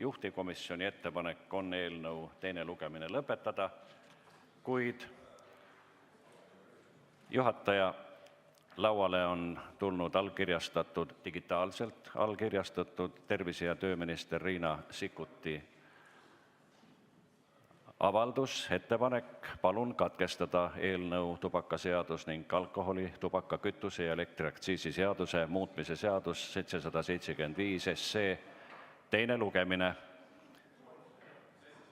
Juhtivkomisjoni ettepanek on eelnõu teine lugemine lõpetada, kuid juhataja lauale on tulnud digitaalselt allkirjastatud tervise- ja tööminister Riina Sikkuti avaldus, ettepanek: palun katkestada eelnõu tubakaseadus ning alkoholi-, tubaka-, kütuse- ja elektriaktsiisi seaduse muutmise seadus 775 teine lugemine.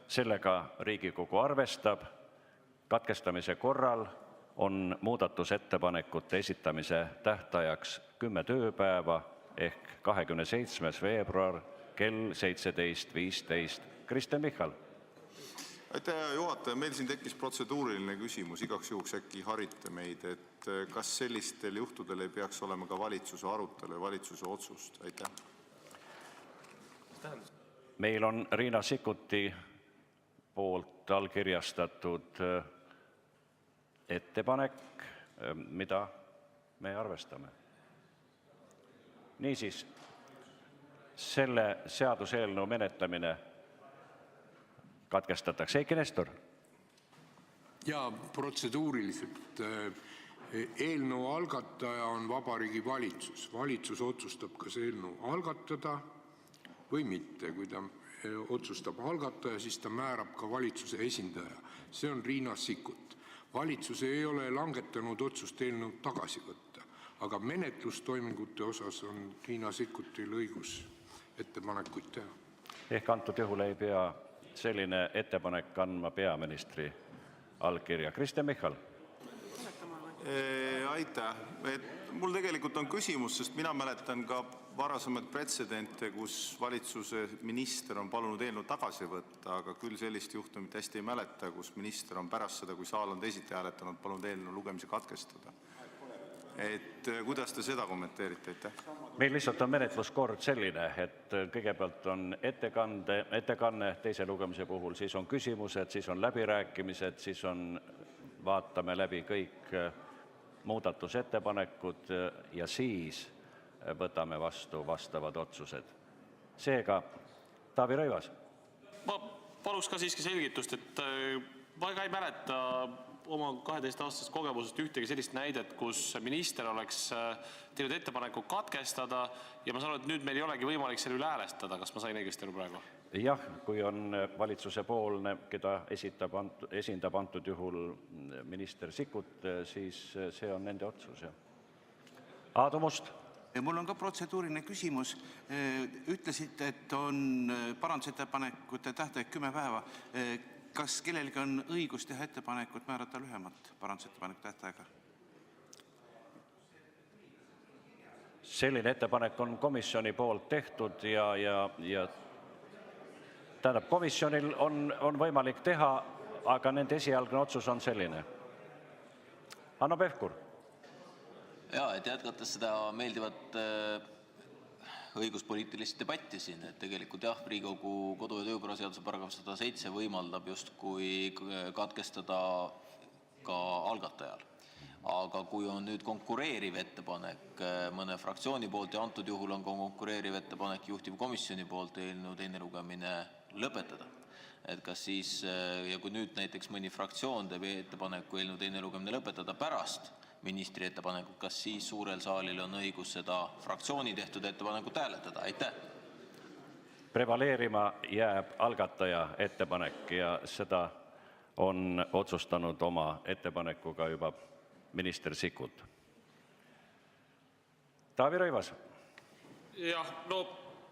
Sellega Riigikogu arvestab. Katkestamise korral on muudatusettepanekute esitamise tähtajaks 10 tööpäeva ehk 27. veebruar kell 17.15. Kristen Michal. Aitäh, juhataja! Meil siin tekkis protseduuriline küsimus, igaks juhuks äkki harite meid, et kas sellistel juhtudel ei peaks olema ka valitsuse arutelu ja valitsuse otsust? Aitäh! Meil on Riina Sikkuti poolt allkirjastatud ettepanek, mida me arvestame. Niisiis, selle seaduseelnõu menetlemine katkestatakse. Eiki Nestor. Ja protseduuriliselt eelnõu algataja on Vabariigi Valitsus. Valitsus otsustab, kas eelnõu algatada või mitte. Kui ta otsustab algataja, siis ta määrab ka valitsuse esindaja. See on Riina Sikkut. Valitsus ei ole langetanud otsust eelnõu tagasi võtta, aga menetlustoimingute osas on Riina Sikkutil õigus ettepanekuid teha. Ehk antud juhul ei pea selline ettepanek andma peaministri allkirja. Kristen Michal. Aitäh! Mul tegelikult on küsimus, sest mina mäletan ka varasemaid pretsedente, kus valitsuse minister on palunud eelnõu tagasi võtta, aga küll sellist juhtumit hästi ei mäleta, kus minister on pärast seda, kui saal on teisiti hääletanud, palunud eelnõu lugemise katkestada. Kuidas te seda kommenteerite? Meil lihtsalt on menetluskord selline, et kõigepealt on ettekanne teise lugemise puhul, siis on küsimused, siis on läbirääkimised, siis vaatame läbi kõik muudatusettepanekud ja siis võtame vastu vastavad otsused. Seega, Taavi Rõivas. Ma paluks ka siiski selgitust, et ma ei mäleta oma 12-aastasest kogemusest ühtegi sellist näidet, kus minister oleks teinud ettepaneku katkestada ja ma saan aru, et nüüd meil ei olegi võimalik selle üle häälestada. Kas ma sain õigesti aru praegu? Jah, kui on valitsuse poolne, keda esindab antud juhul minister Sikkut, siis see on nende otsus. Aadu Must. Mul on ka protseduuriline küsimus. Ütlesite, et on parandusettepanekute tähtaeg 10 päeva. Kas kellelgi on õigus teha ettepanekut määrata lühemat parandusettepaneku tähtaega? Selline ettepanek on komisjoni poolt tehtud ja tähendab, komisjonil on võimalik teha, aga nende esialgne otsus on selline. Hanno Pevkur. Jaa, et jätkates seda meeldivat õiguspoliitilist debatti siin, et tegelikult jah, Riigikogu kodu- ja töökorra seaduse paragrahv 107 võimaldab justkui katkestada ka algatajal. Aga kui on nüüd konkureeriv ettepanek mõne fraktsiooni poolt ja antud juhul on konkureeriv ettepanek juhtivkomisjoni poolt eelnõu teine lugemine lõpetada, et kas siis, ja kui nüüd näiteks mõni fraktsioon teeb ettepaneku eelnõu teine lugemine lõpetada pärast ministri ettepanekut, kas siis suurel saalil on õigus seda fraktsiooni tehtud ettepanekut hääletada? Aitäh! Prevaleerima jääb algataja ettepanek ja seda on otsustanud oma ettepanekuga juba minister Sikkut. Taavi Rõivas. Jah, no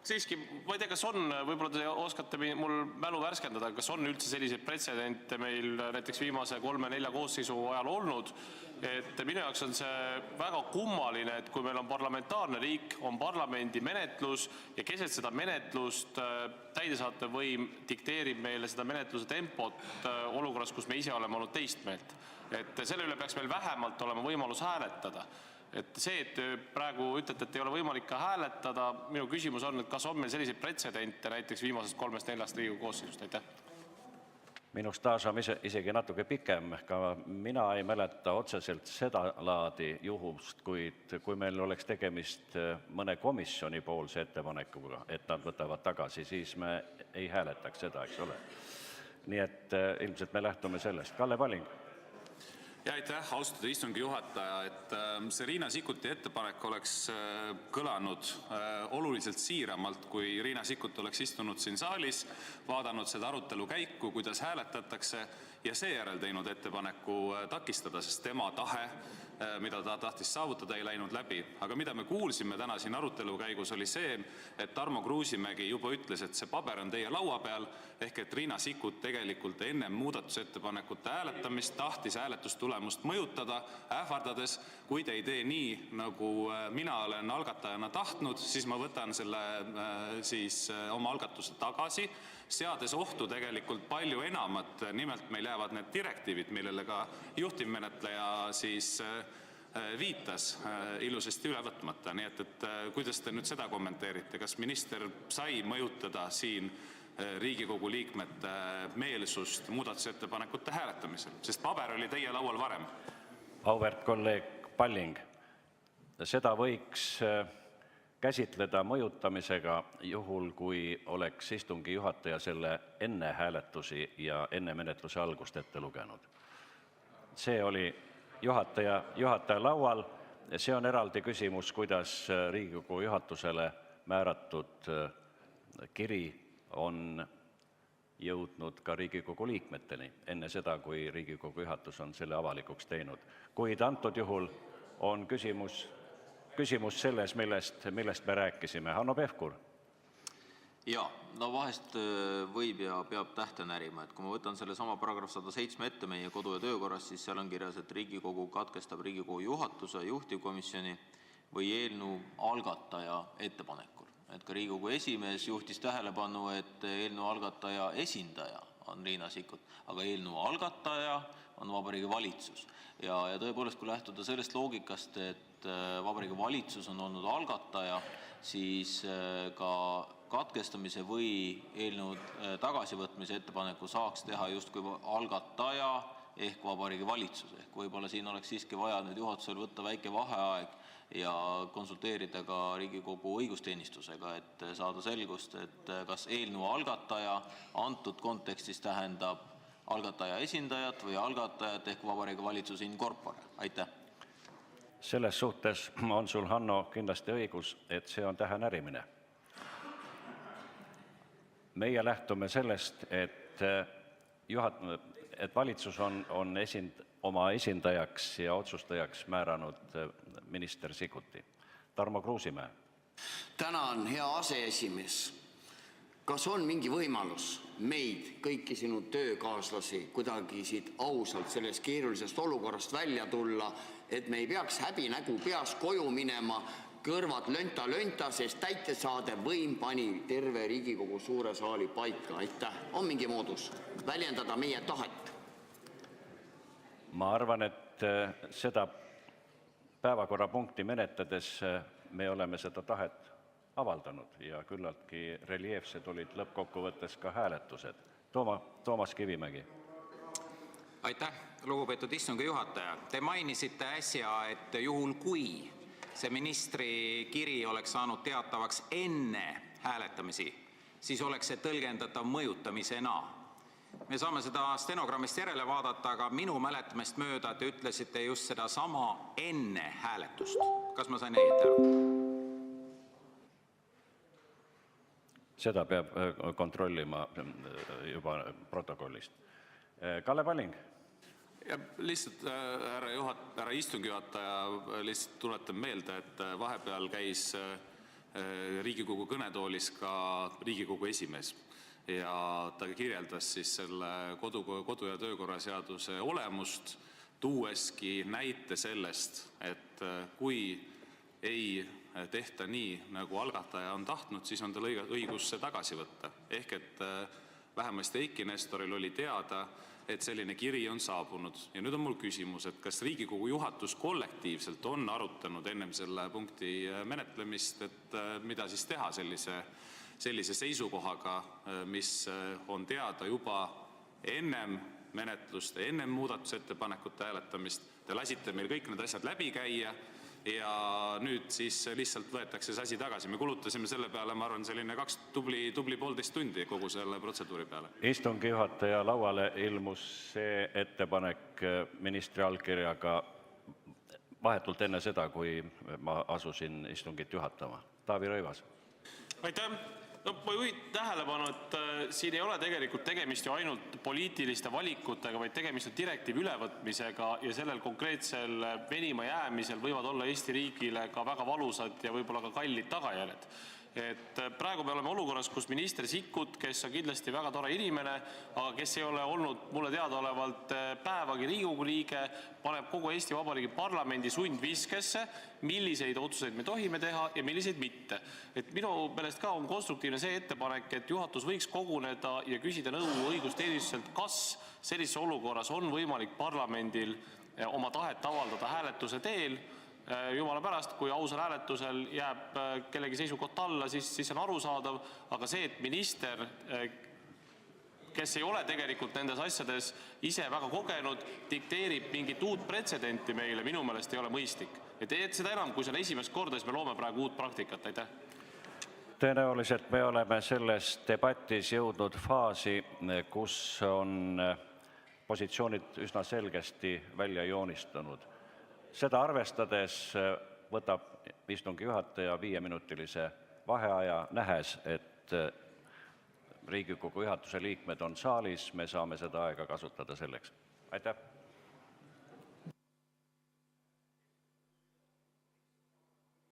siiski, ma ei tea, kas on, võib-olla te oskate mul mälu värskendada, kas on üldse selliseid pretsedente meil näiteks viimase 3-4 koosseisu ajal olnud, et minu jaoks on see väga kummaline, et kui meil on parlamentaarne riik, on parlamendi menetlus ja keset seda menetlust täidesaatev võim dikteerib meile seda menetluse tempot olukorras, kus me ise oleme olnud teist meelt. Et selle üle peaks meil vähemalt olema võimalus hääletada. Et see, et praegu ütlete, et ei ole võimalik ka hääletada, minu küsimus on, et kas on meil selliseid pretsedente näiteks viimasest 3-4 Riigikogu koosseisust? Aitäh! Minu staaž on isegi natuke pikem, ka mina ei mäleta otseselt seda laadi juhust, kuid kui meil oleks tegemist mõne komisjoni poolse ettepanekuga, et nad võtavad tagasi, siis me ei hääletaks seda, eks ole. Nii et ilmselt me lähtume sellest. Kalle Palling. Ja aitäh, austatud istungi juhataja, et see Riina Sikkuti ettepanek oleks kõlanud oluliselt siiramalt, kui Riina Sikkut oleks istunud siin saalis, vaadanud seda arutelu käiku, kuidas hääletatakse ja seejärel teinud ettepaneku takistada, sest tema tahe, mida ta tahtis saavutada, ei läinud läbi. Aga mida me kuulsime täna siin arutelu käigus oli see, et Tarmo Kruusimägi juba ütles, et see paber on teie laua peal, ehk et Riina Sikkut tegelikult enne muudatusettepanekute hääletamist tahtis hääletustulemust mõjutada, ähvardades, kui te ei tee nii, nagu mina olen algatajana tahtnud, siis ma võtan selle oma algatuse tagasi, seades ohtu tegelikult palju enamat, nimelt meil jäävad need direktiivid, millele ka juhtivmenetleja viitas ilusasti üle võtmata. Nii et kuidas te nüüd seda kommenteerite? Kas minister sai mõjutada siin Riigikogu liikmete meelsust muudatusettepanekute hääletamisel? Sest paber oli teie laual varem. Auväärt kolleeg Palling, seda võiks käsitleda mõjutamisega juhul, kui oleks istungi juhataja selle enne hääletusi ja enne menetluse algust ette lugenud. See oli juhataja laual. See on eraldi küsimus, kuidas Riigikogu juhatusele määratud kiri on jõudnud ka Riigikogu liikmeteni enne seda, kui Riigikogu juhatus on selle avalikuks teinud. Kuid antud juhul on küsimus selles, millest me rääkisime. Hanno Pevkur. Jaa, no vahest võib ja peab tähte närima, et kui ma võtan selle sama paragrahv 107 ette meie kodu- ja töökorras, siis seal on kirjas, et Riigikogu katkestab Riigikogu juhatuse, juhtivkomisjoni või eelnõu algataja ettepanekul. Et ka Riigikogu esimees juhtis tähelepanu, et eelnõu algataja esindaja on Riina Sikkut, aga eelnõu algataja on Vabariigi Valitsus. Ja tõepoolest, kui lähtuda sellest loogikast, et Vabariigi Valitsus on olnud algataja, siis ka katkestamise või eelnõu tagasivõtmise ettepaneku saaks teha justkui algataja ehk Vabariigi Valitsus. Ehk võib-olla siin oleks siiski vaja nüüd juhatusel võtta väike vaheaeg ja konsulteerida ka Riigikogu õigusteenistusega, et saada selgust, et kas eelnõu algataja antud kontekstis tähendab algataja esindajat või algatajat ehk Vabariigi Valitsus in corpore. Aitäh! Selles suhtes on sul, Hanno, kindlasti õigus, et see on tähenärimine. Meie lähtume sellest, et valitsus on oma esindajaks ja otsustajaks määranud minister Sikkuti. Tarmo Kruusimäe. Tänan, hea aseesimees. Kas on mingi võimalus meid, kõiki sinu töökaaslasi, kuidagi siit ausalt sellest keerulisest olukorrast välja tulla, et me ei peaks häbinägu peas koju minema, kõrvad lönta, sest täitesaadev võim pani terve Riigikogu suure saali paika? Aitäh! On mingi moodus väljendada meie tahet? Ma arvan, et seda päevakorrapunkti menetledes me oleme seda tahet avaldanud ja küllaltki reljeefsed olid lõppkokkuvõttes ka hääletused. Toomas Kivimägi. Aitäh, lugupeetud istungi juhataja. Te mainisite äsja, et juhul kui see ministri kiri oleks saanud teatavaks enne hääletamisi, siis oleks see tõlgendatav mõjutamisena. Me saame seda stenogrammist järele vaadata, aga minu mäletamist mööda te ütlesite just seda sama enne hääletust. Kas ma sain õigesti aru? Seda peab kontrollima juba protokollist. Kalle Palling. Ja lihtsalt, härra istungi juhataja, lihtsalt tuletan meelde, et vahepeal käis Riigikogu kõnetoolis ka Riigikogu esimees ja ta kirjeldas siis selle kodu- ja töökorra seaduse olemust, tuueski näite sellest, et kui ei tehta nii, nagu algataja on tahtnud, siis on tal õigus see tagasi võtta. Ehk et vähemasti Eiki Nestoril oli teada, et selline kiri on saabunud. Ja nüüd on mul küsimus, et kas Riigikogu juhatus kollektiivselt on arutanud ennem selle punkti menetlemist, et mida siis teha sellise seisukohaga, mis on teada juba ennem menetlust, ennem muudatusettepanekute hääletamist. Te lasite meil kõik need asjad läbi käia ja nüüd siis lihtsalt võetakse see asi tagasi. Me kulutasime selle peale, ma arvan, selline tubli 1,5 tundi kogu selle protseduuri peale. Istungi juhataja lauale ilmus see ettepanek ministri allkirjaga vahetult enne seda, kui ma asusin istungit juhatama. Taavi Rõivas. Aitäh! No, ma juhin tähelepanu, et siin ei ole tegelikult tegemist ju ainult poliitiliste valikutega, vaid tegemist on direktiivi ülevõtmisega ja sellel konkreetsel venima jäämisel võivad olla Eesti riigile ka väga valusad ja võib-olla ka kallid tagajärjed. Et praegu me oleme olukorras, kus minister Sikkut, kes on kindlasti väga tore inimene, aga kes ei ole olnud mulle teadaolevalt päevagi Riigikogu liige, paneb kogu Eesti Vabariigi parlamendi sundviskesse, milliseid otsuseid me tohime teha ja milliseid mitte. Et minu meelest ka on konstruktiivne see ettepanek, et juhatus võiks koguneda ja küsida nõu õigusteenistuselt, kas sellises olukorras on võimalik parlamendil oma tahet avaldada hääletuse teel. Jumala pärast, kui ausal hääletusel jääb kellegi seisukoht alla, siis on arusaadav, aga see, et minister, kes ei ole tegelikult nendes asjades ise väga kogenud, dikteerib mingit uut pretsedenti meile, minu meelest ei ole mõistlik. Et seda enam, kui see on esimest korda, siis me loome praegu uut praktikat. Aitäh! Tõenäoliselt me oleme selles debatis jõudnud faasi, kus on positsioonid üsna selgesti välja joonistunud. Seda arvestades võtab istungi juhataja 5-minutilise vaheaja, nähes, et Riigikogu juhatuse liikmed on saalis, me saame seda aega kasutada selleks. Aitäh!